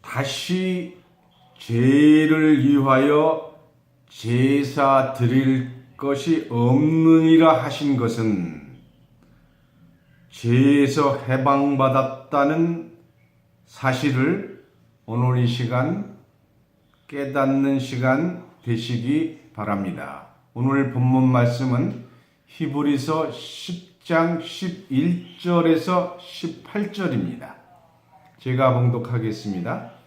다시 죄를 위하여 제사 드릴 것이 없느니라 하신 것은 죄에서 해방받았다는 사실을 오늘 이 시간 깨닫는 시간 되시기 바랍니다. 오늘 본문 말씀은 히브리서 10장 11절에서 18절입니다. 제가 봉독하겠습니다.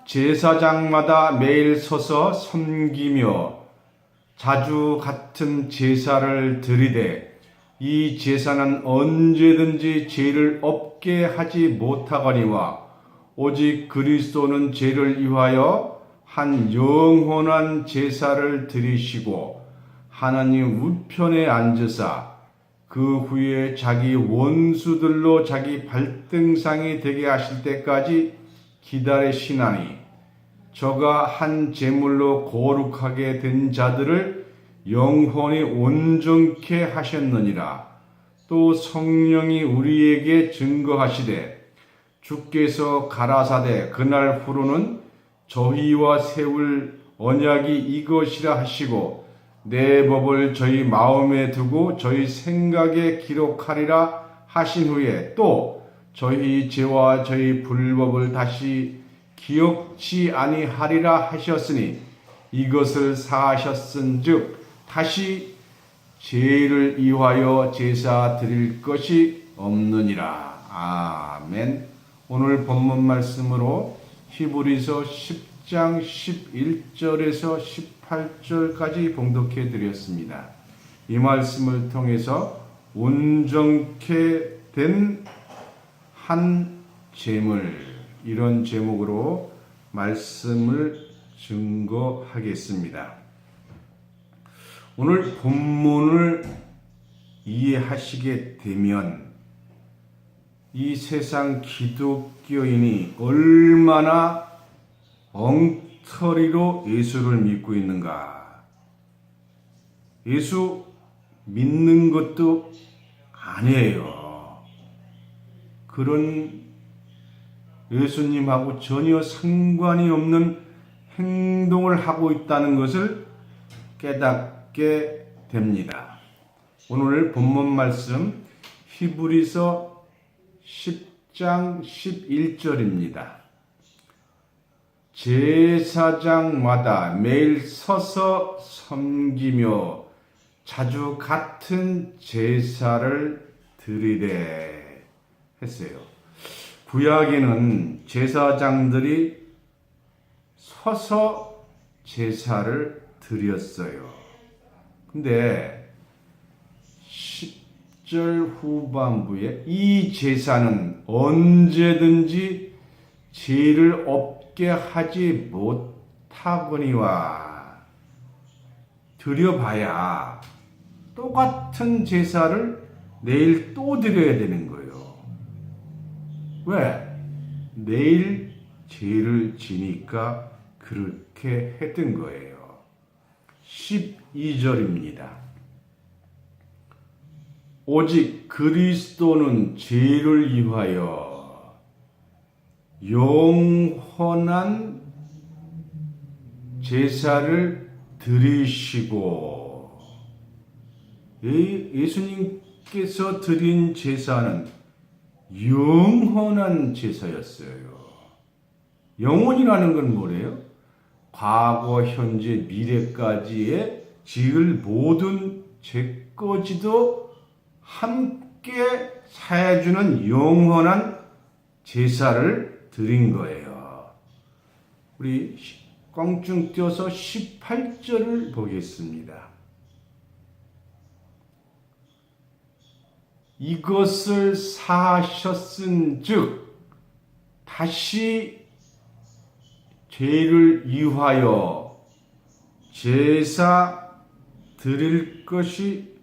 제사장마다 매일 서서 섬기며 자주 같은 제사를 드리되 이 제사는 언제든지 죄를 없게 하지 못하거니와 오직 그리스도는 죄를 위하여 한 영원한 제사를 드리시고 하나님 우편에 앉으사 그 후에 자기 원수들로 자기 발등상이 되게 하실 때까지 기다리시나니 저가 한 제물로 거룩하게 된 자들을 영원히 온전케 하셨느니라. 또 성령이 우리에게 증거하시되 주께서 가라사대 그날 후로는 저희와 세울 언약이 이것이라 하시고 내 법을 저희 마음에 두고 저희 생각에 기록하리라 하신 후에 또 저희 죄와 저희 불법을 다시 기억지 아니하리라 하셨으니 이것을 사하셨은즉 다시 죄를 위하여 제사 드릴 것이 없느니라. 아멘. 오늘 본문 말씀으로 히브리서 10장 11절에서 18절까지 봉독해 드렸습니다. 이 말씀을 통해서 온전케 된 한 제물, 이런 제목으로 말씀을 증거하겠습니다. 오늘 본문을 이해하시게 되면 이 세상 기독교인이 얼마나 엉터리로 예수를 믿고 있는가. 예수 믿는 것도 아니에요. 그런 예수님하고 전혀 상관이 없는 행동을 하고 있다는 것을 깨닫게 됩니다. 오늘 본문 말씀 히브리서 10장 11절입니다. 제사장마다 매일 서서 섬기며 자주 같은 제사를 드리되 했어요. 구약에는 제사장들이 서서 제사를 드렸어요. 근데 10절 후반부에 이 제사는 언제든지 죄를 없게 하지 못하거니와 드려봐야 똑같은 제사를 내일 또 드려야 되는 거예요. 왜? 내일 죄를 지니까 그렇게 했던 거예요. 12절입니다. 오직 그리스도는 죄를 위하여 영원한 제사를 드리시고, 예수님께서 드린 제사는 영원한 제사였어요. 영원이라는 건 뭐래요? 과거, 현재, 미래까지의 지을 모든 죄거지도 함께 사해주는 영원한 제사를 드린 거예요. 우리 껑충 띄어서 18절을 보겠습니다. 이것을 사하셨은즉 다시 죄를 위하여 제사 드릴 것이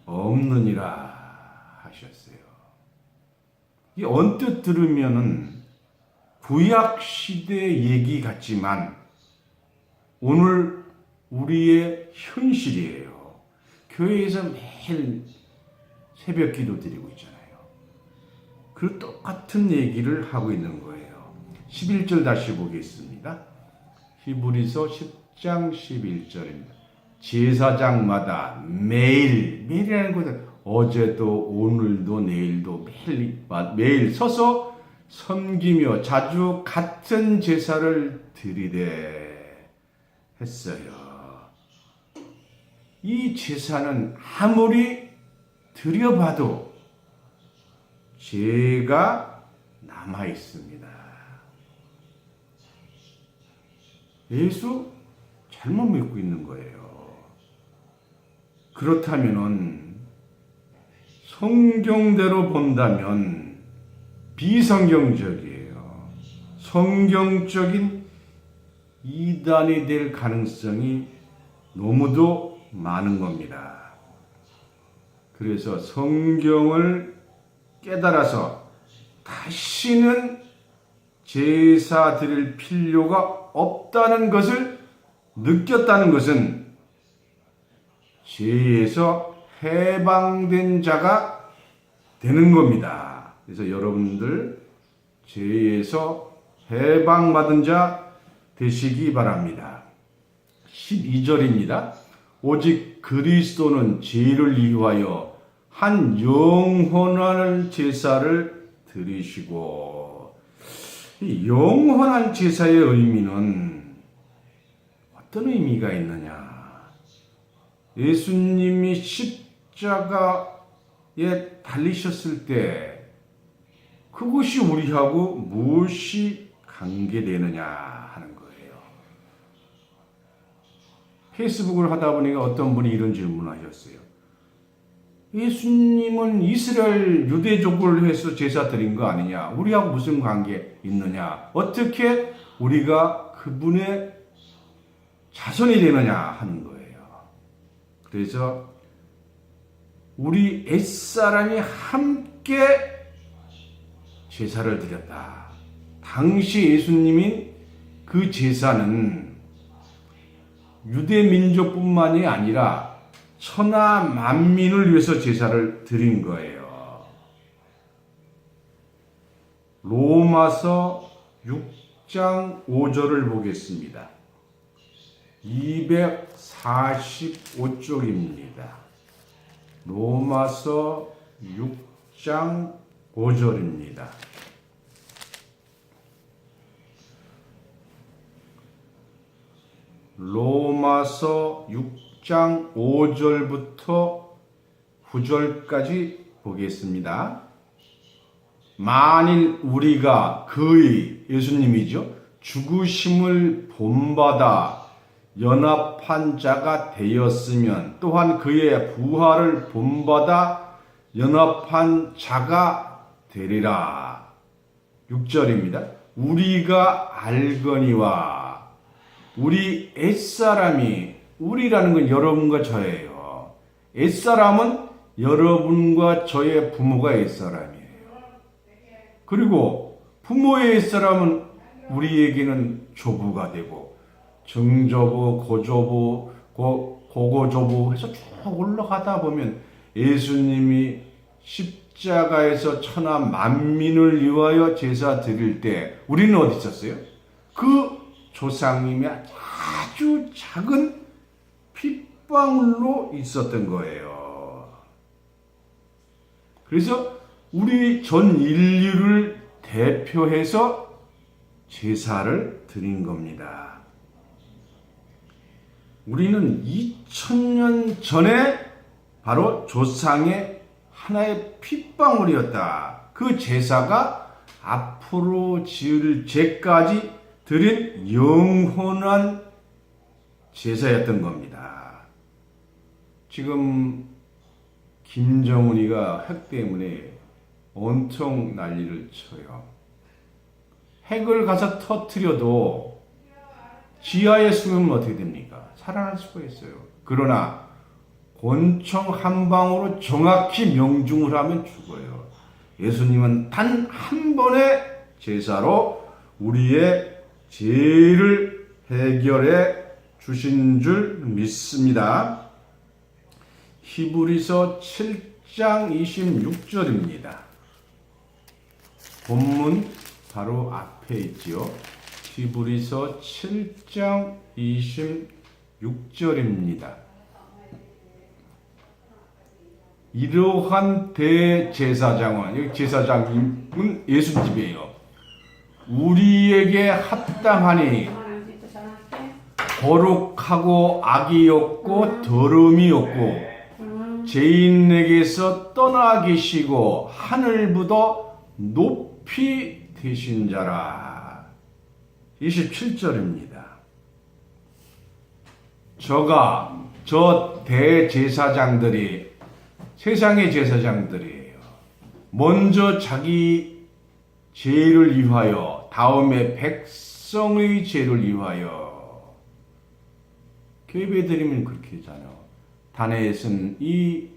없느니라 하셨어요. 이 언뜻 들으면은 구약 시대 얘기 같지만 오늘 우리의 현실이에요. 교회에서 매일 새벽 기도 드리고 있잖아요. 그 똑같은 얘기를 하고 있는 거예요. 11절 다시 보겠습니다. 히브리서 10장 11절입니다. 제사장마다 매일이라는 것은 어제도 오늘도 내일도 매일 서서 섬기며 자주 같은 제사를 드리되 했어요. 이 제사는 아무리 드려봐도 죄가 남아 있습니다. 예수 잘못 믿고 있는 거예요. 그렇다면은 성경대로 본다면 비성경적이에요. 성경적인 이단이 될 가능성이 너무도 많은 겁니다. 그래서 성경을 깨달아서 다시는 제사 드릴 필요가 없다는 것을 느꼈다는 것은 죄에서 해방된 자가 되는 겁니다. 그래서 여러분들 죄에서 해방받은 자 되시기 바랍니다. 12절입니다. 오직 그리스도는 죄를 위하여 한 영원한 제사를 드리시고, 이 영원한 제사의 의미는 어떤 의미가 있느냐? 예수님이 십자가에 달리셨을 때 그것이 우리하고 무엇이 관계되느냐 하는 거예요. 페이스북을 하다 보니까 어떤 분이 이런 질문을 하셨어요. 예수님은 이스라엘 유대족을 해서 제사 드린 거 아니냐? 우리하고 무슨 관계 있느냐? 어떻게 우리가 그분의 자손이 되느냐 하는 거예요. 그래서 우리 옛사람이 함께 제사를 드렸다. 당시 예수님인 그 제사는 유대 민족뿐만이 아니라 천하 만민을 위해서 제사를 드린 거예요. 로마서 6장 5절을 보겠습니다. 245쪽입니다. 로마서 6장 5절입니다. 로마서 6장 5절부터 9절까지 보겠습니다. 만일 우리가 그의, 예수님이죠, 죽으심을 본받아 연합한 자가 되었으면 또한 그의 부활을 본받아 연합한 자가 되리라. 6절입니다. 우리가 알거니와, 우리 옛사람이, 우리라는 건 여러분과 저예요. 옛사람은 여러분과 저의 부모가 옛사람이에요. 그리고 부모의 옛사람은 우리에게는 조부가 되고, 증조부, 고조부, 고고조부 해서 쭉 올라가다 보면 예수님이 십자가에서 천하 만민을 위하여 제사 드릴 때 우리는 어디 있었어요? 그 조상님이 아주 작은 핏방울로 있었던 거예요. 그래서 우리 전 인류를 대표해서 제사를 드린 겁니다. 우리는 2000년 전에 바로 조상의 하나의 핏방울이었다. 그 제사가 앞으로 지을 죄까지 드린 영원한 제사였던 겁니다. 지금 김정은이가 핵 때문에 온통 난리를 쳐요. 핵을 가서 터뜨려도 지하에 숨으면 어떻게 됩니까? 살아날 수가 있어요. 그러나 권총 한 방으로 정확히 명중을 하면 죽어요. 예수님은 단 한 번의 제사로 우리의 죄를 해결해 주신 줄 믿습니다. 히브리서 7장 26절입니다. 본문 바로 앞에 있지요. 히브리서 7장 26절입니다. 이러한 대제사장은, 여기 제사장은 예수님이에요. 우리에게 합당하니 거룩하고 악이 없고 더러움이 없고 죄인에게서 떠나 계시고 하늘보다 높이 되신 자라. 27절입니다. 저 대제사장들이 세상의 제사장들이에요. 먼저 자기 죄를 위하여, 다음에 백성의 죄를 위하여. 교회 드리면 그렇게 하잖아요. 단에서는 이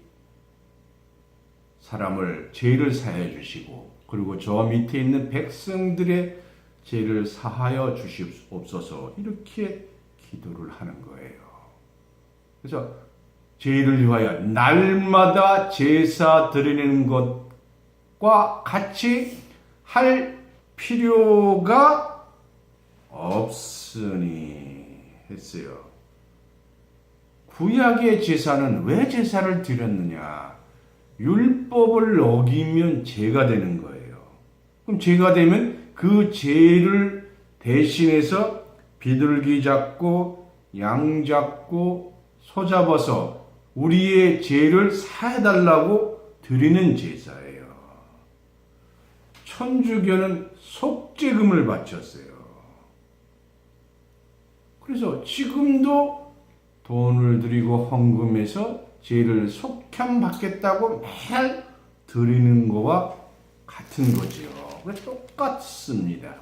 사람을 죄를 사하여 주시고, 그리고 저 밑에 있는 백성들의 죄를 사하여 주시옵소서, 이렇게 기도를 하는 거예요. 그래서 죄를 위하여 날마다 제사 드리는 것과 같이 할 필요가 없으니 했어요. 구약의 제사는 왜 제사를 드렸느냐? 율법을 어기면 죄가 되는 거예요. 그럼 죄가 되면 그 죄를 대신해서 비둘기 잡고 양 잡고 소 잡아서 우리의 죄를 사해달라고 드리는 제사예요. 천주교는 속죄금을 바쳤어요. 그래서 지금도 돈을 드리고 헌금해서 죄를 속혐 받겠다고 매일 드리는 거와 같은 거죠. 똑같습니다.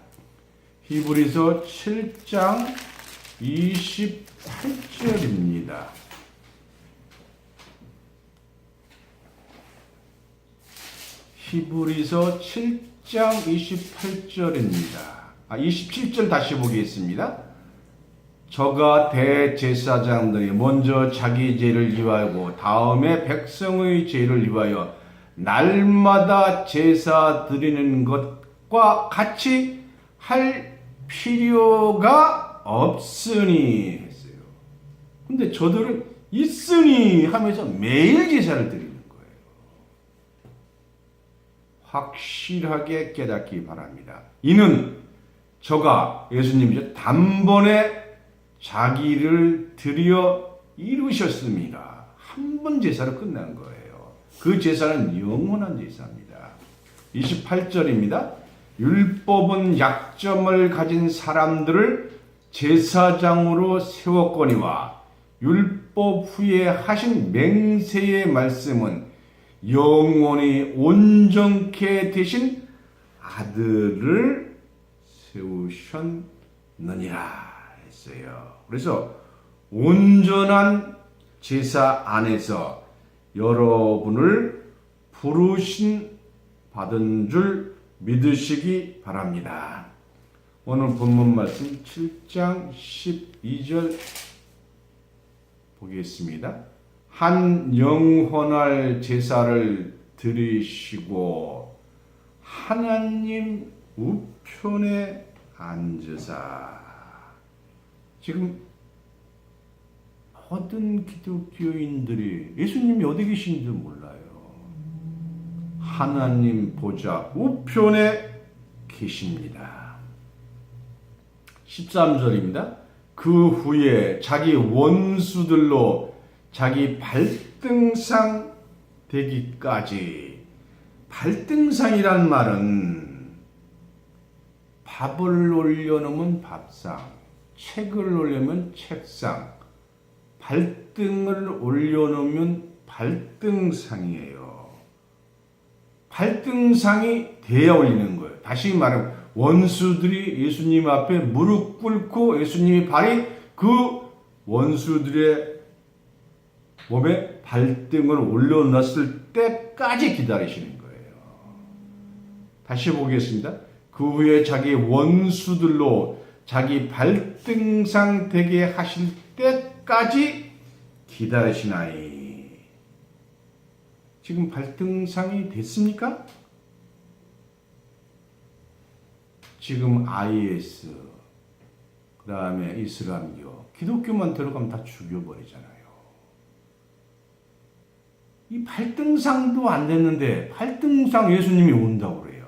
히브리서 7장 28절입니다. 히브리서 7장 28절입니다. 27절 다시 보겠습니다. 저가 대제사장들이 먼저 자기 죄를 위하고 다음에 백성의 죄를 위하여 날마다 제사 드리는 것과 같이 할 필요가 없으니 했어요. 근데 저들은 있으니 하면서 매일 제사를 드리는 거예요. 확실하게 깨닫기 바랍니다. 이는 저가 예수님이 단번에 자기를 드려 이루셨습니다. 한 번 제사로 끝난 거예요. 그 제사는 영원한 제사입니다. 28절입니다. 율법은 약점을 가진 사람들을 제사장으로 세웠거니와 율법 후에 하신 맹세의 말씀은 영원히 온전케 되신 아들을 세우셨느니라 했어요. 그래서 온전한 제사 안에서 여러분을 부르신 받은 줄 믿으시기 바랍니다. 오늘 본문 말씀 7장 12절 보겠습니다. 한 영혼할 제사를 드리시고 하나님 우편에 앉으사. 지금 모든 기독교인들이 예수님이 어디 계신지 몰라요. 하나님 보좌 우편에 계십니다. 13절입니다. 그 후에 자기 원수들로 자기 발등상 되기까지. 발등상이란 말은 밥을 올려놓으면 밥상, 책을 올려놓으면 책상, 발등을 올려놓으면 발등상이에요. 발등상이 돼야 올리는 거예요. 다시 말하면 원수들이 예수님 앞에 무릎 꿇고 예수님의 발이 그 원수들의 몸에 발등을 올려놨을 때까지 기다리시는 거예요. 다시 보겠습니다. 그 후에 자기 원수들로 자기 발등상 되게 하실 때까지 기다리시나이. 지금 발등상이 됐습니까? 지금 IS, 그 다음에 이슬람교, 기독교만 들어가면 다 죽여버리잖아요. 이 8등상도 안 됐는데 8등상 예수님이 온다고 그래요.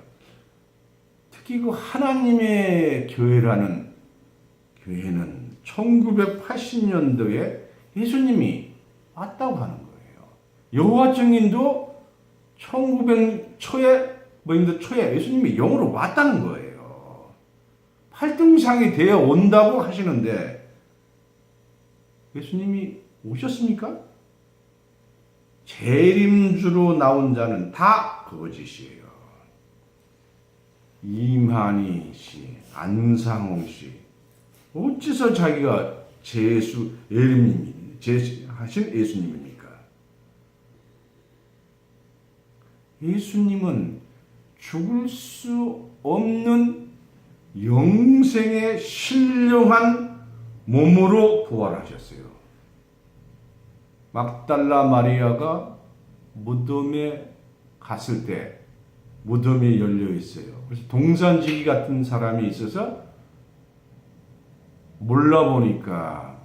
특히 그 하나님의 교회라는 교회는 1980년도에 예수님이 왔다고 하는 거예요. 여호와 증인도 1900 초에 예수님이 영으로 왔다는 거예요. 8등상이 되어 온다고 하시는데 예수님이 오셨습니까? 재림주로 나온 자는 다 거짓이에요. 이만희 씨, 안상홍 씨, 어째서 자기가 제수하신 예수님입니까? 예수님은 죽을 수 없는 영생의 신령한 몸으로 부활하셨어요. 막달라 마리아가 무덤에 갔을 때 무덤이 열려 있어요. 그래서 동산지기 같은 사람이 있어서 몰라보니까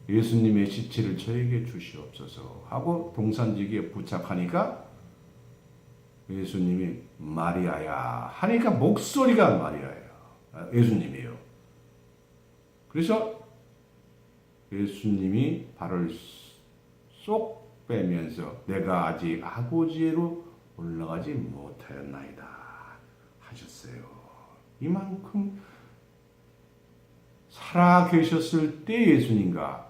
예수님의 시체를 저에게 주시옵소서 하고 동산지기에 부착하니까 예수님이 마리아야 하니까 목소리가 마리아예요. 예수님이에요. 그래서 예수님이 발을 쏙 빼면서 내가 아직 아버지로 올라가지 못하였나이다 하셨어요. 이만큼 살아 계셨을 때 예수님과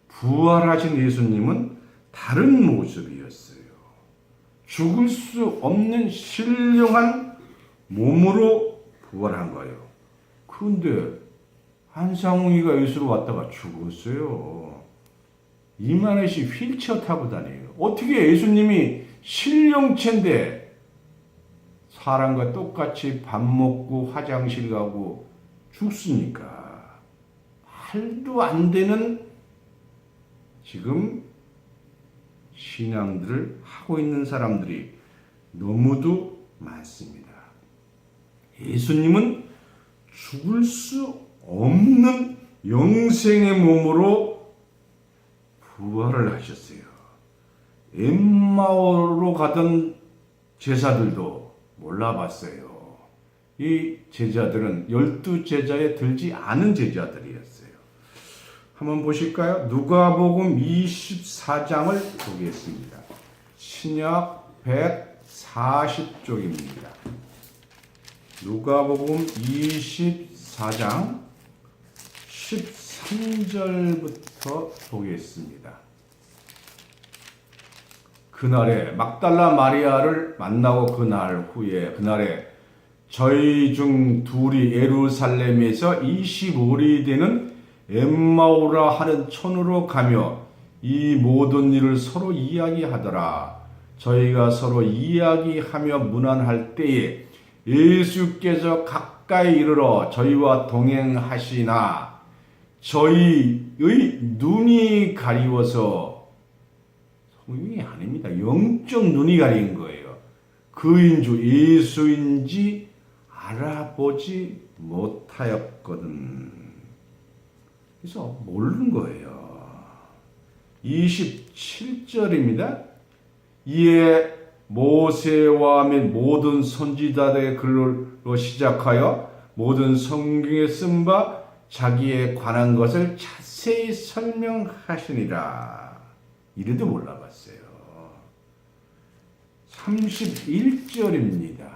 부활하신 예수님은 다른 모습이었어요. 죽을 수 없는 신령한 몸으로 부활한 거예요. 그런데 한상웅이가 예수로 왔다가 죽었어요. 이만희 씨 휠체어 타고 다녀요. 어떻게 예수님이 신령체인데 사람과 똑같이 밥 먹고 화장실 가고 죽습니까? 말도 안 되는 지금 신앙들을 하고 있는 사람들이 너무도 많습니다. 예수님은 죽을 수 없는 영생의 몸으로 부활을 하셨어요. 엠마오로 가던 제자들도 몰라봤어요. 이 제자들은 12제자에 들지 않은 제자들이었어요. 한번 보실까요? 누가복음 24장을 보겠습니다. 신약 140쪽입니다. 누가복음 24장 13절부터 보겠습니다. 그날에 막달라 마리아를 만나고 그날에 저희 중 둘이 예루살렘에서 25리 되는 엠마오라 하는 촌으로 가며 이 모든 일을 서로 이야기하더라. 저희가 서로 이야기하며 문안할 때에 예수께서 가까이 이르러 저희와 동행하시나 저희의 눈이 가리워서 성경이 아닙니다. 영적 눈이 가린 거예요. 그인 줄 예수인지 알아보지 못하였거든. 그래서 모르는 거예요. 27절입니다. 이에 모세와 및 모든 선지자들의 글로 시작하여 모든 성경에 쓴 바 자기에 관한 것을 자세히 설명하시니라. 이래도 몰라봤어요. 31절입니다.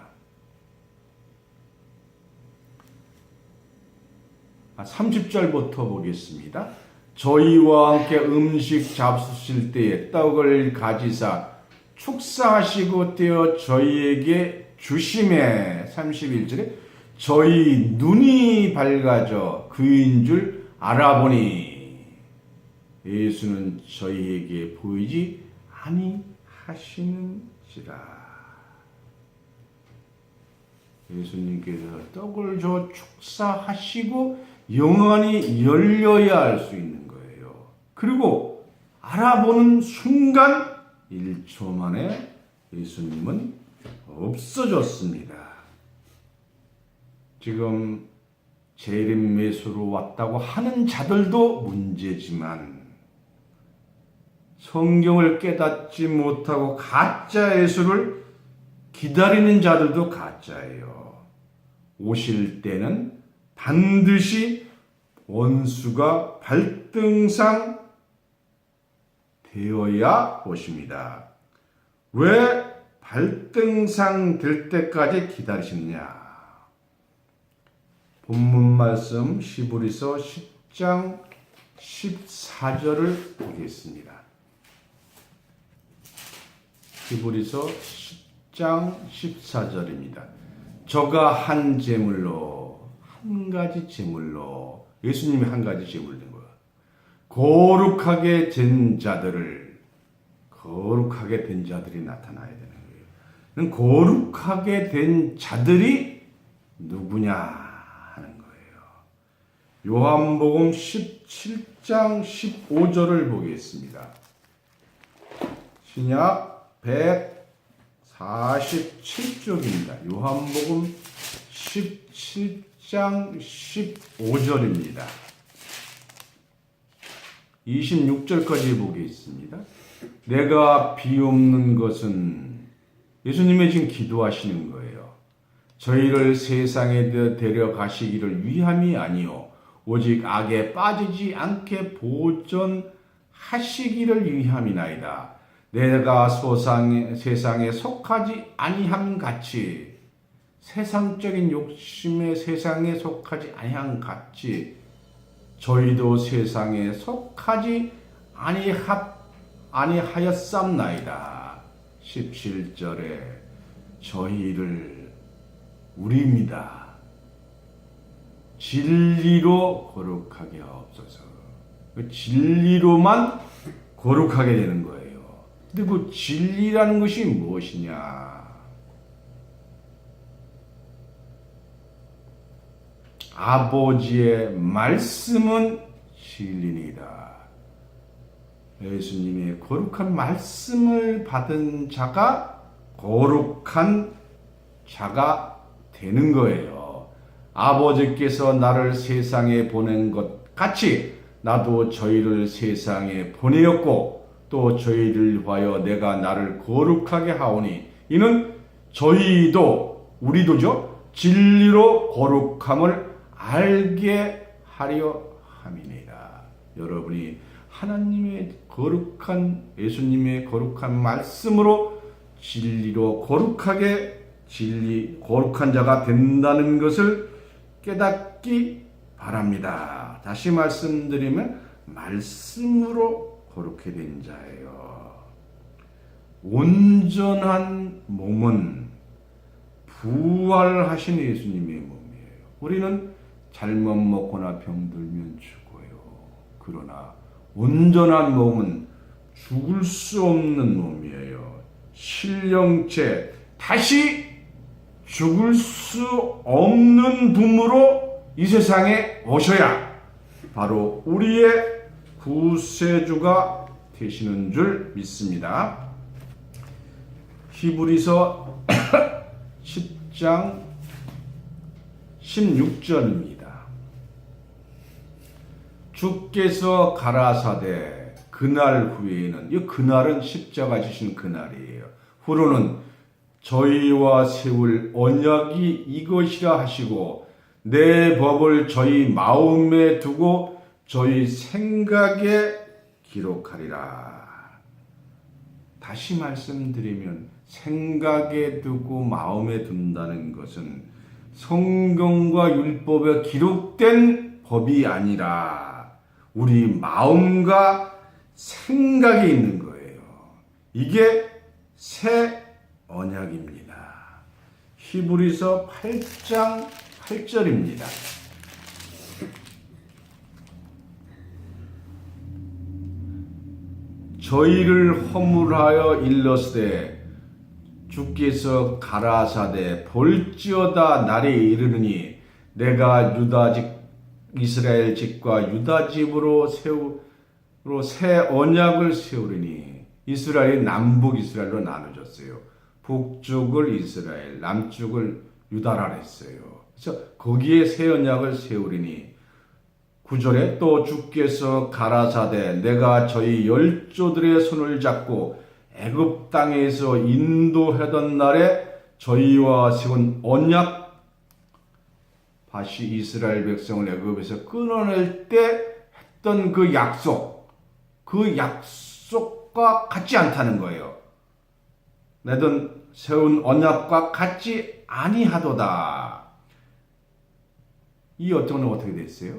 30절부터 보겠습니다. 저희와 함께 음식 잡수실 때에 떡을 가지사 축사하시고 떼어 저희에게 주심에 31절에 저희 눈이 밝아져 그인 줄 알아보니 예수는 저희에게 보이지 아니하시는지라. 예수님께서 떡을 줘 축사하시고 영안이 열려야 할 수 있는 거예요. 그리고 알아보는 순간 1초 만에 예수님은 없어졌습니다. 지금 재림 예수로 왔다고 하는 자들도 문제지만 성경을 깨닫지 못하고 가짜 예수를 기다리는 자들도 가짜예요. 오실 때는 반드시 원수가 발등상 되어야 오십니다. 왜 발등상 될 때까지 기다리시느냐? 본문 말씀 히브리서 10장 14절을 보겠습니다. 히브리서 10장 14절입니다. 저가 한 제물로, 한 가지 제물로, 예수님이 한 가지 제물 된 거야. 거룩하게 된 자들을, 거룩하게 된 자들이 나타나야 되는 거예요. 거룩하게 된 자들이 누구냐 하는 거예요. 요한복음 17장 15절을 보겠습니다. 신약 147쪽입니다. 요한복음 17장 15절입니다. 26절까지 보겠습니다. 내가 비옵는 것은 예수님이 지금 기도하시는 거예요. 저희를 세상에 데려가시기를 위함이 아니요 오직 악에 빠지지 않게 보존하시기를 위함이나이다. 내가 세상에 속하지 아니함 같이 세상적인 욕심에 세상에 속하지 아니함 같이 저희도 세상에 속하지 아니하였삼나이다. 17절에 저희를 우리입니다. 진리로 거룩하게 하옵소서. 진리로만 거룩하게 되는 거예요. 근데 그 진리라는 것이 무엇이냐? 아버지의 말씀은 진리니이다. 예수님의 거룩한 말씀을 받은 자가 거룩한 자가 되는 거예요. 아버지께서 나를 세상에 보낸 것 같이 나도 저희를 세상에 보내었고 또 저희를 위하여 내가 나를 거룩하게 하오니 이는 저희도 우리도죠 진리로 거룩함을 알게 하려 함이니라. 여러분이 하나님의 거룩한 예수님의 거룩한 말씀으로 진리로 거룩한 자가 된다는 것을 깨닫기 바랍니다. 다시 말씀드리면 말씀으로 거룩히 된 자예요. 온전한 몸은 부활하신 예수님의 몸이에요. 우리는 잘못 먹거나 병들면 죽어요. 그러나 온전한 몸은 죽을 수 없는 몸이에요. 신령체 다시 죽을 수 없는 분으로 이 세상에 오셔야 바로 우리의 구세주가 되시는 줄 믿습니다. 히브리서 10장 16절입니다. 주께서 가라사대 그날 후에는 이 그날은 십자가 지신 그날이에요. 후로는 저희와 세울 언약이 이것이라 하시고 내 법을 저희 마음에 두고 저희 생각에 기록하리라. 다시 말씀드리면 생각에 두고 마음에 둔다는 것은 성경과 율법에 기록된 법이 아니라 우리 마음과 생각에 있는 거예요. 이게 새 언약입니다. 히브리서 8장 8절입니다. 저희를 허물하여 일렀으되 주께서 가라사대 볼지어다 날에 이르느니 내가 유다집 이스라엘 집과 유다 집으로 새 언약을 세우리니 이스라엘이 남북 이스라엘로 나눠졌어요. 북쪽을 이스라엘, 남쪽을 유다라 했어요. 그래서 거기에 새 언약을 세우리니 9절에 또 주께서 가라사대 내가 저희 열조들의 손을 잡고 애굽 땅에서 인도하던 날에 저희와 세운 언약 다시 이스라엘 백성을 애굽에서 끊어낼 때 했던 그 약속과 같지 않다는 거예요. 내던 세운 언약과 같지 아니하도다. 이 여정은 어떻게 됐어요?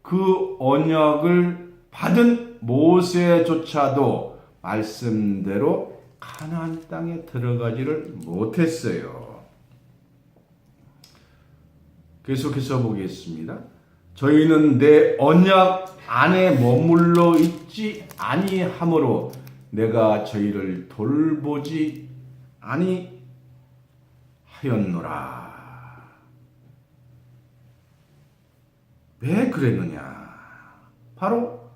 그 언약을 받은 모세조차도 말씀대로 가나안 땅에 들어가지를 못했어요. 계속해서 보겠습니다. 저희는 내 언약 안에 머물러 있지 아니하므로 내가 저희를 돌보지 아니하였노라. 왜 그랬느냐? 바로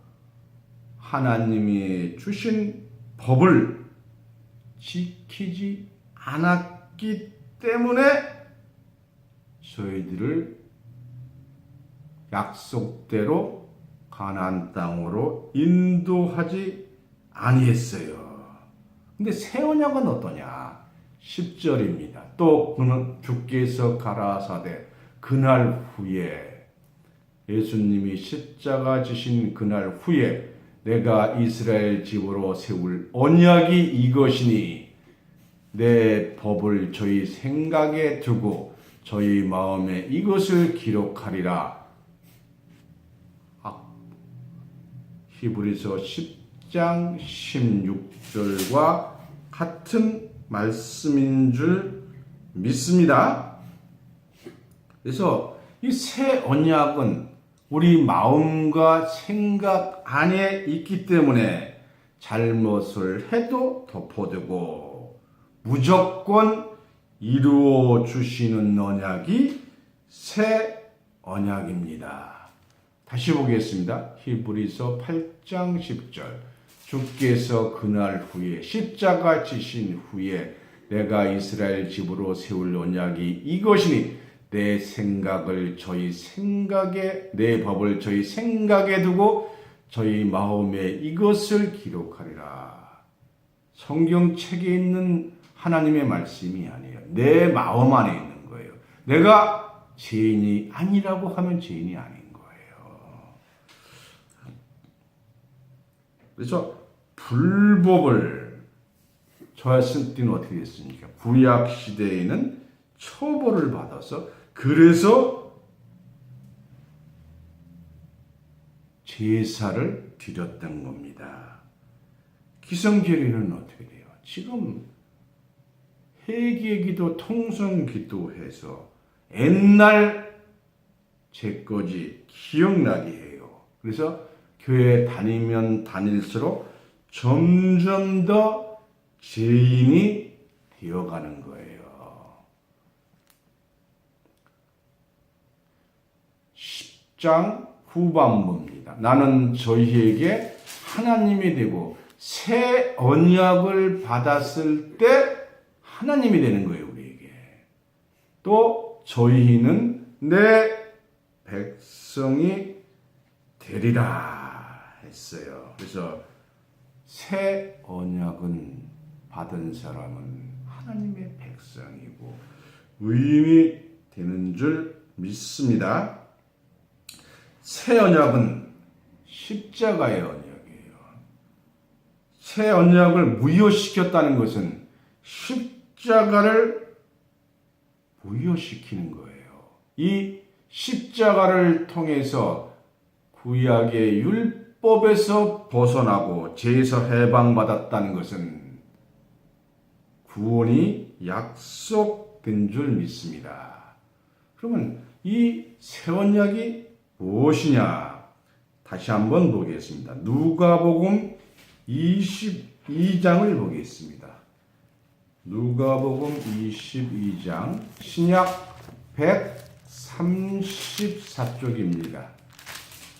하나님이 주신 법을 지키지 않았기 때문에 저희들을 약속대로 가나안 땅으로 인도하지 아니했어요. 근데 새 언약은 어떠냐? 10절입니다. 또 그는 주께서 가라사대 그날 후에 예수님이 십자가 지신 그날 후에 내가 이스라엘 집으로 세울 언약이 이것이니 내 법을 저희 생각에 두고 저희 마음에 이것을 기록하리라. 히브리서 10장 16절과 같은 말씀인 줄 믿습니다. 그래서 이 새 언약은 우리 마음과 생각 안에 있기 때문에 잘못을 해도 덮어두고 무조건 이루어 주시는 언약이 새 언약입니다. 다시 보겠습니다. 히브리서 8장 10절 주께서 그날 후에 십자가 지신 후에 내가 이스라엘 집으로 세울 언약이 이것이니 내 법을 저희 생각에 두고 저희 마음에 이것을 기록하리라. 성경책에 있는 하나님의 말씀이 아니에요. 내 마음 안에 있는 거예요. 내가 죄인이 아니라고 하면 죄인이 아닌 거예요. 그래서 불법을 저했을 때는 어떻게 됐습니까? 구약 시대에는 처벌을 받아서 그래서 제사를 드렸던 겁니다. 기성제례는 어떻게 돼요? 지금 회개기도 통성기도해서 옛날 제 거지 기억나게 해요. 그래서 교회 다니면 다닐수록 점점 더 죄인이 되어가는 거예요. 10장 후반부입니다. 나는 저희에게 하나님이 되고 새 언약을 받았을 때 하나님이 되는 거예요, 우리에게. 또 저희는 내 백성이 되리라 했어요. 그래서 새 언약은 받은 사람은 하나님의 백성이고 의인이 되는 줄 믿습니다. 새 언약은 십자가의 언약이에요. 새 언약을 무효시켰다는 것은 십자가를 무효시키는 거예요. 이 십자가를 통해서 구약의 율법에서 벗어나고 죄에서 해방받았다는 것은 구원이 약속된 줄 믿습니다. 그러면 이 새 언약이 무엇이냐? 다시 한번 보겠습니다. 누가복음 22장을 보겠습니다. 누가복음 22장 신약 134쪽입니다.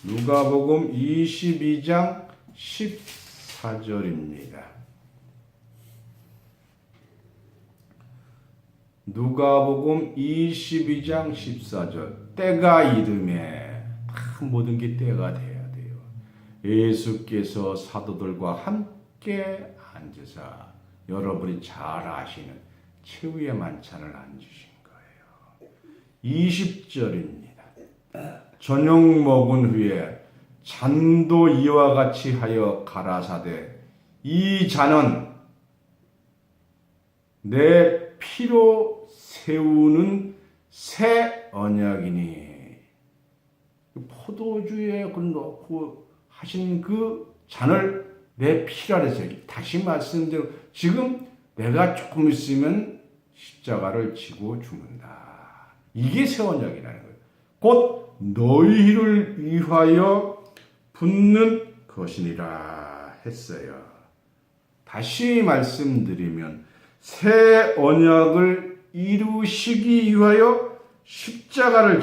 누가복음 22장 14절입니다. 누가복음 22장 14절 때가 이름에 다 모든 게 때가 돼야 돼요. 예수께서 사도들과 함께 앉으사 여러분이 잘 아시는 최후의 만찬을 앉으신 거예요. 20절입니다. 저녁 먹은 후에 잔도 이와 같이 하여 가라사대 이 잔은 내 피로 세우는 새 언약이니 포도주에 넣고 하신 그 잔을 내 피라 해서 다시 말씀드려 지금 내가 조금 있으면 십자가를 지고 죽는다. 이게 새 언약이라는 거예요. 곧 너희를 위하여 붙는 것이니라 했어요. 다시 말씀드리면 새 언약을 이루시기 위하여 십자가를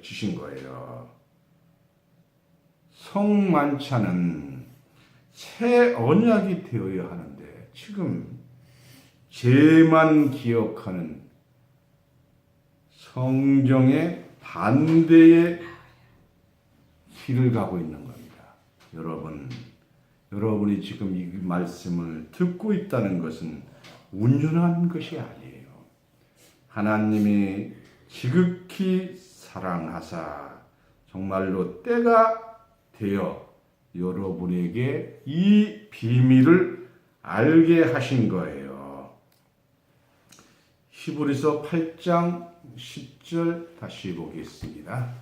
지신 거예요. 성만찬은 새 언약이 되어야 하는데 지금 죄만 기억하는 성경의 반대의 길을 가고 있는 겁니다. 여러분이 지금 이 말씀을 듣고 있다는 것은 운전한 것이 아니에요. 하나님이 지극히 사랑하사 정말로 때가 되어 여러분에게 이 비밀을 알게 하신 거예요. 히브리서 8장 10절 다시 보겠습니다.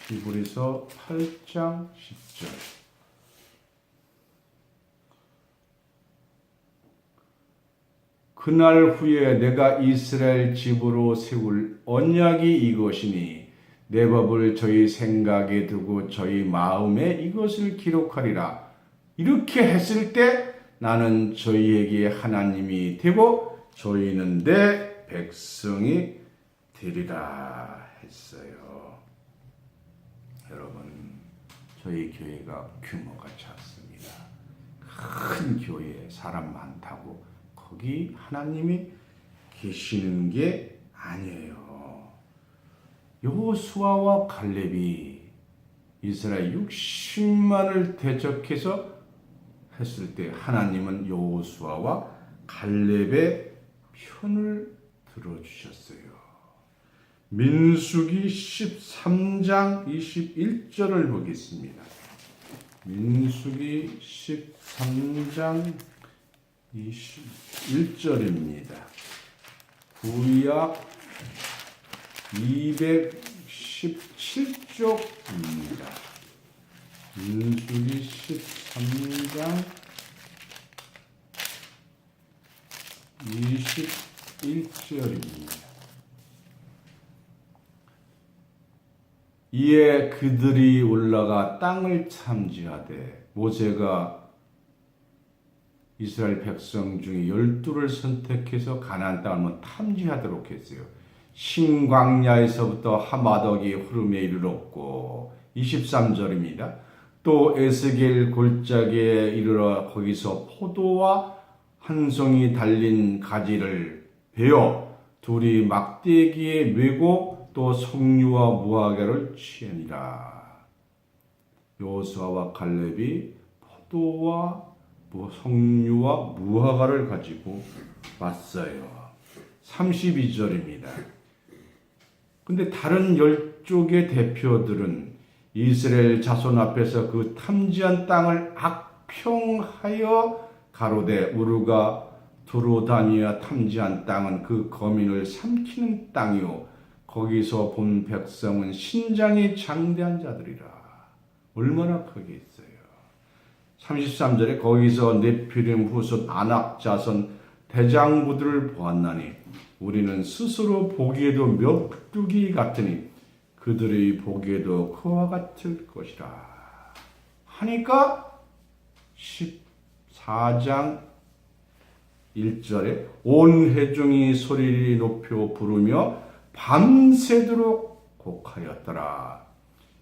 히브리서 8장 10절 그날 후에 내가 이스라엘 집으로 세울 언약이 이것이니 내 법을 저희 생각에 두고 저희 마음에 이것을 기록하리라. 이렇게 했을 때 나는 저희에게 하나님이 되고 저희는 내 백성이 되리라 했어요. 여러분, 저희 교회가 규모가 작습니다. 큰 교회 사람 많다고 거기 하나님이 계시는 게 아니에요. 여호수아와 갈렙이 이스라엘 60만을 대적해서 했을 때 하나님은 여호수아와 갈렙의 편을 들어주셨어요. 민수기 13장 21절을 보겠습니다. 민수기 13장 21절입니다. 구약 217쪽입니다. 민수기 13장 21절입니다. 이에 그들이 올라가 땅을 탐지하되 모세가 이스라엘 백성 중에 12를 선택해서 가나안 땅을 탐지하도록 했어요. 신광야에서부터 하마덕이 흐름에 이르렀고 23절입니다. 또 에스겔 골짜기에 이르러 거기서 포도와 한 송이 달린 가지를 베어 둘이 막대기에 메고 또 석류와 무화과를 취하니라. 여호수아와 갈렙이 포도와 석류와 무화과를 가지고 왔어요. 32절입니다. 근데 다른 10족의 대표들은 이스라엘 자손 앞에서 그 탐지한 땅을 악평하여 가로되 우루가 두로다니아 탐지한 땅은 그 거민을 삼키는 땅이요 거기서 본 백성은 신장이 장대한 자들이라. 얼마나 크게 있어요. 33절에 거기서 네피림 후손 아낙 자손 대장부들을 보았나니 우리는 스스로 보기에도 멱두기 같으니 그들의 보기에도 그와 같을 것이라 하니까 14장 1절에 온 회중이 소리를 높여 부르며 밤새도록 곡하였더라.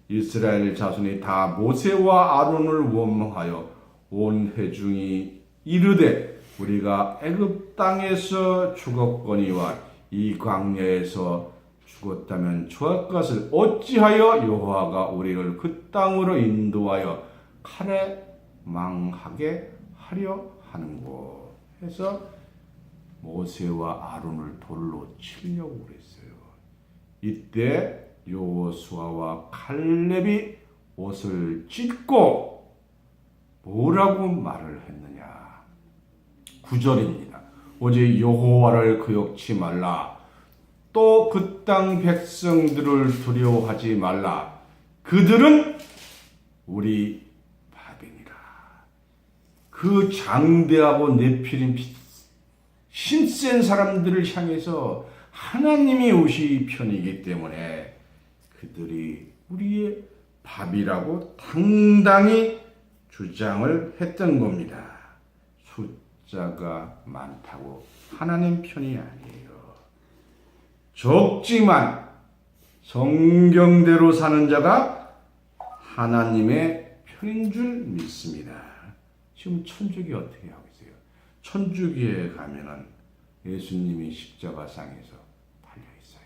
이스라엘 자손이 다 모세와 아론을 원망하여 온 회중이 이르되 우리가 애굽 땅에서 죽었거니와 이 광야에서 죽었다면 좋을 것을 어찌하여 여호와가 우리를 그 땅으로 인도하여 칼에 망하게 하려 하는고 해서 모세와 아론을 돌로 치려고 그랬어요. 이때 여호수아와 칼렙이 옷을 찢고 뭐라고 말을 했느냐. 9절입니다. 오직 여호와를 거역치 말라. 또 그 땅 백성들을 두려워하지 말라. 그들은 우리 밥이니라. 그 장대하고 네피림 힘센 사람들을 향해서 하나님이 오시 편이기 때문에 그들이 우리의 밥이라고 당당히 주장을 했던 겁니다. 숫자가 많다고 하나님 편이 아니에요. 적지만 성경대로 사는 자가 하나님의 편인 줄 믿습니다. 지금 천주교 어떻게 하고 있어요? 천주교에 가면은 예수님이 십자가상에서 달려 있어요.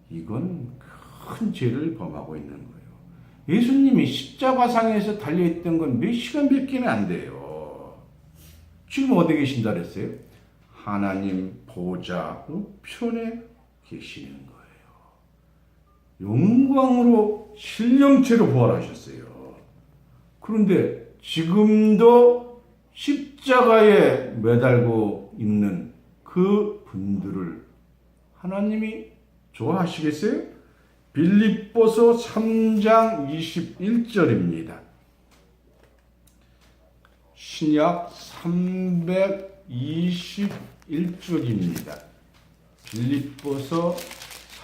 이건 큰 죄를 범하고 있는 거예요. 예수님이 십자가상에서 달려 있던 건 몇 시간 몇 개는 안 돼요. 지금 어디 계신다 그랬어요? 하나님 보좌 우편에 계시는 거예요. 영광으로 신령체로 부활하셨어요. 그런데 지금도 십자가에 매달고 있는 그 분들을 하나님이 좋아하시겠어요? 빌립보서 3장 21절입니다. 신약 321쪽입니다. 빌립보서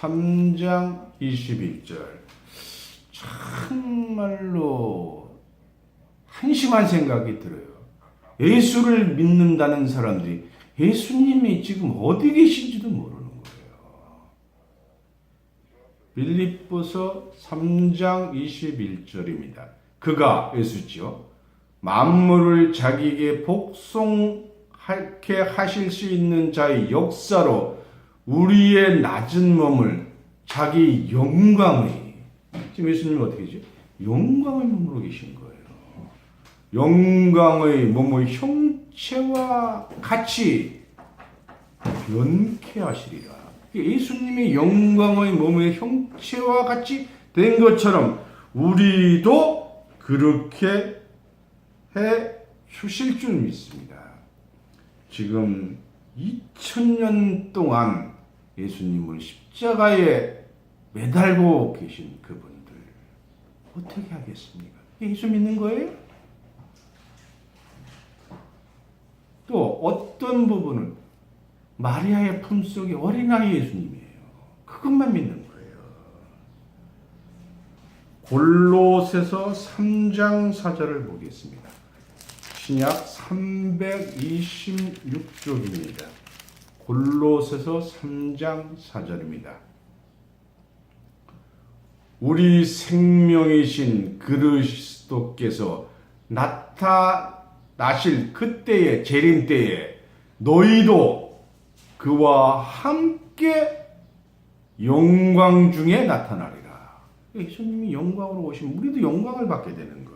3장 21절. 정말로 한심한 생각이 들어요. 예수를 믿는다는 사람들이 예수님이 지금 어디 계신지도 모르는 거예요. 빌립보서 3장 21절입니다. 그가 예수지요. 만물을 자기에게 복종하게 하실 수 있는 자의 역사로 우리의 낮은 몸을 자기 영광의, 지금 예수님이 어떻게 하죠? 영광의 몸으로 계신 거예요. 영광의 몸의 형체와 같이 변케 하시리라. 예수님이 영광의 몸의 형체와 같이 된 것처럼 우리도 그렇게 해 주실 줄 믿습니다. 지금 2000년 동안 예수님을 십자가에 매달고 계신 그분들 어떻게 하겠습니까? 예수 믿는 거예요? 또 어떤 부분은 마리아의 품속에 어린아이 예수님이에요. 그것만 믿는 거예요. 골로새서 3장 4절을 보겠습니다. 신약 326쪽입니다. 골로새서 3장 4절입니다. 우리 생명이신 그리스도께서 나타나실 그때에, 재림 때에 너희도 그와 함께 영광 중에 나타나리라. 예수님이 영광으로 오시면 우리도 영광을 받게 되는 거예요.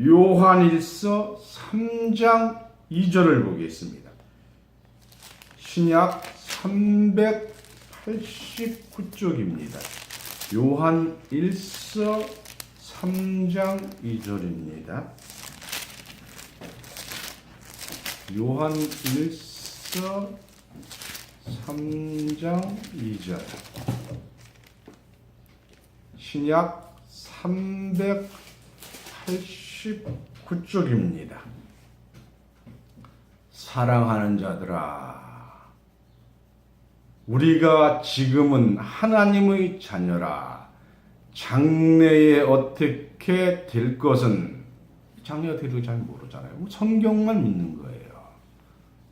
요한일서 3장 2절을 보겠습니다. 신약 389쪽입니다. 요한일서 3장 2절입니다. 요한일서 3장 2절. 신약 389쪽입니다. 사랑하는 자들아, 우리가 지금은 하나님의 자녀라. 장래에 어떻게 될 것은, 장래가 어떻게 될지 잘 모르잖아요. 성경만 믿는 거예요.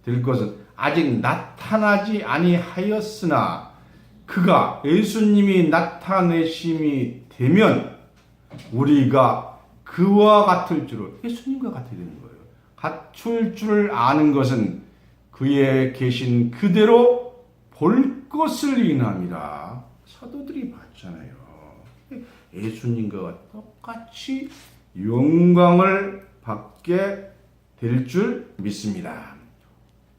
될 것은 아직 나타나지 아니하였으나 그가 예수님이 나타내심이 되면 우리가 그와 같을 줄을, 예수님과 같이 되는 거예요. 갖출 줄을 아는 것은 그의 계신 그대로 볼 것을 인함이라. 사도들이 봤잖아요. 예수님과 똑같이 영광을 받게 될 줄 믿습니다.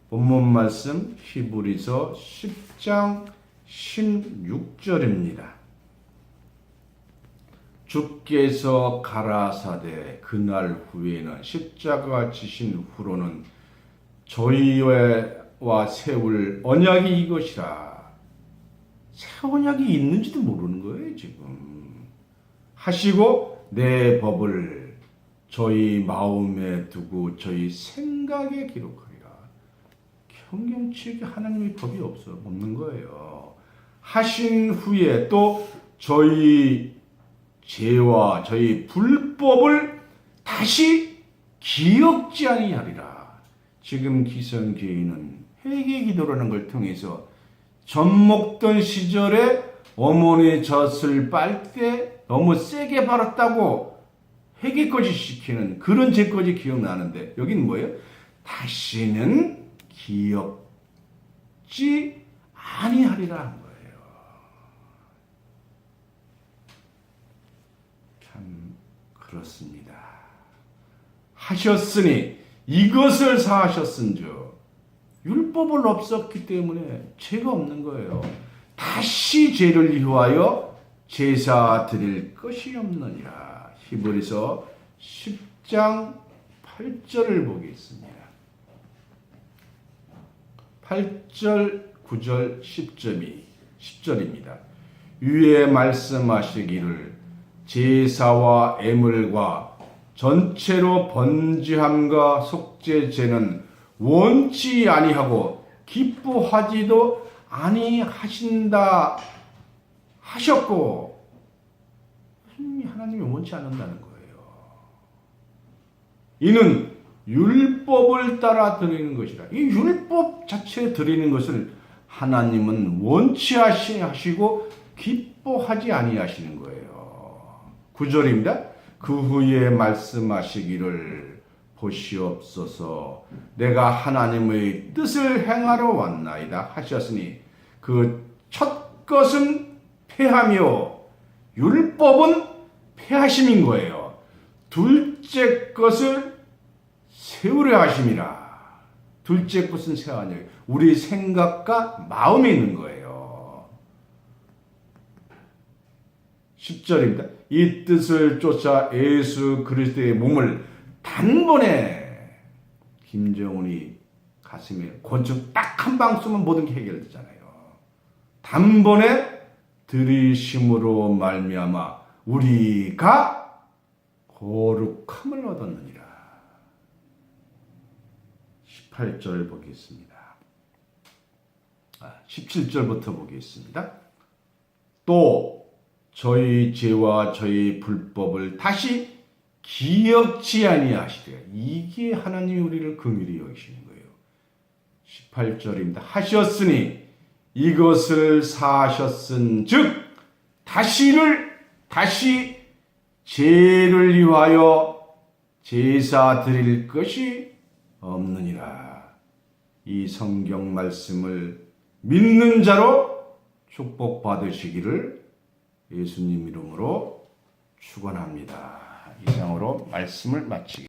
본문 말씀 히브리서 10장 16절입니다. 주께서 가라사대 그날 후에는 십자가 지신 후로는 저희와 세울 언약이 이것이라. 새 언약이 있는지도 모르는 거예요 지금. 하시고 내 법을 저희 마음에 두고 저희 생각에 기록하리라. 성경책에 하나님의 법이 없는 거예요. 하신 후에 또 저희 죄와 저희 불법을 다시 기억지 아니하리라. 지금 기성교인은 회개 기도라는 걸 통해서 젖 먹던 시절에 어머니의 젖을 빨 때 너무 세게 발았다고 회개까지 시키는 그런 죄까지 기억나는데 여긴 뭐예요? 다시는 기억지 아니하리라 한 거예요. 참 그렇습니다. 하셨으니 이것을 사하셨은즉 율법은 없었기 때문에 죄가 없는 거예요. 다시 죄를 위하여 제사 드릴 것이 없느니라. 히브리서 10장 8절을 보겠습니다. 8절, 9절, 10절입니다. 위에 말씀하시기를 제사와 애물과 전체로 번제함과 속죄제는 원치 아니하고 기뻐하지도 아니하신다 하셨고, 하나님이 원치 않는다는 거예요. 이는 율법을 따라 드리는 것이라. 이 율법 자체에 드리는 것을 하나님은 원치 하시고 기뻐하지 아니하시는 거예요. 9절입니다. 그 후에 말씀하시기를 보시옵소서 내가 하나님의 뜻을 행하러 왔나이다 하셨으니 그 첫 것은 폐하며 율법은 폐하심인 거예요. 둘째 것을 세우려 하심이라. 둘째 것은 세하냐. 우리 생각과 마음에 있는 거예요. 10절입니다. 이 뜻을 쫓아 예수 그리스도의 몸을 단번에 김정은이 가슴에 권총 딱 한 방 쏘면 모든 게 해결되잖아요. 단번에 들이심으로 말미암아 우리가 거룩함을 얻었느니라. 18절 보겠습니다. 17절부터 보겠습니다. 또 저희 죄와 저희 불법을 다시 기억지 아니하시되. 이게 하나님이 우리를 긍휼히 여기시는 거예요. 18절입니다. 하셨으니 이것을 사하셨은즉 다시 죄를 위하여 제사 드릴 것이 없느니라. 이 성경 말씀을 믿는 자로 축복받으시기를 예수님 이름으로 축원합니다. 이상으로 말씀을 마치겠습니다.